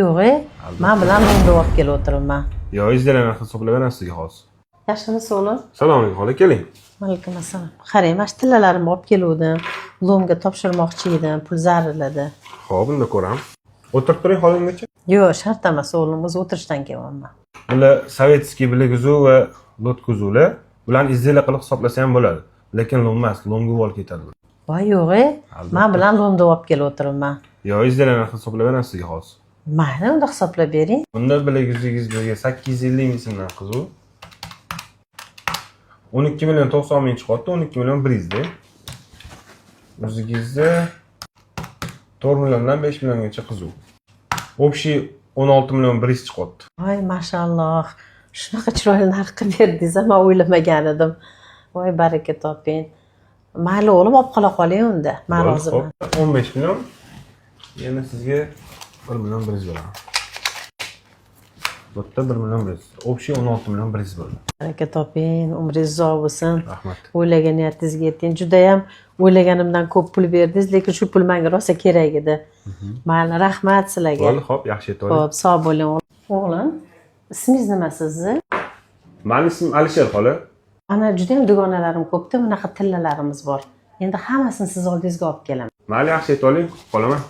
yo'q, men bilan lo'nda olib kelib o'tiribman. Yo, izlagan hisoblab berasiz sizga hozir. Yaxshimisiz o'g'lim? Salom alaykum, xola, keling. Alaykum assalom. Qarang, mana shu tillalarimni olib keluvdim. Lo'mga topshirmoqchi edim, pul zariladi. Xo'p, unda ko'ramiz. O'tirib turing holingacha. Yo'q, shart emas o'g'lim, o'zi o'tirishdan kelyapman. Bular sovetskiy biliguzu va lotkuzuvlar. Bularni izlanglar qilib hisoblasa ham bo'ladi. Lekin lo'm emas, lo'mga olib ketadi. Voy yo'q, men bilan lo'mda olib kelib o'tiribman. Yo, izlagan hisoblab berasiz sizga hozir. Mayli, unda hisoblab bering. Bunda bileguzingiz birga 850 ming so'mdan qizuv. 12 million 90 ming chiqadi, 12 million 100 da. O'zingizda 4 milliondan 5 milliongacha qizuv. Общий 16 million 100 chiqadi. Voy, mashalloh. Shunaqa chiroyli narx qilib berdingiz, men o'ylamagan edim. Voy, baraka toping. Mayli o'g'lim, olib qoling unda. Men roziman. 15 million. Yana sizga 1 million 100 beraman. Bu yerda 1 million 100. Общий 16 million 100 bo'ldi. Baraka toping, umringiz uzoq bo'lsin. Rahmat. O'ylagan niyatingizga yeting. Juda ham o'ylaganimdan ko'p pul berdingiz, lekin shu pul menga rosa kerak edi. Mayli, rahmat sizlarga. Bo'ldi, xo'p, yaxshi yetib oling. Xo'p, sog' bo'ling o'g'lim. Ismingiz nima sizni? Mening ismim Alisher, xola. Ana juda ham dugonalarim ko'pda, bunaqa tillalarimiz bor. Endi hammasini siz oldingizga olib kelaman. Mayli, yaxshi yetib oling, qolaman.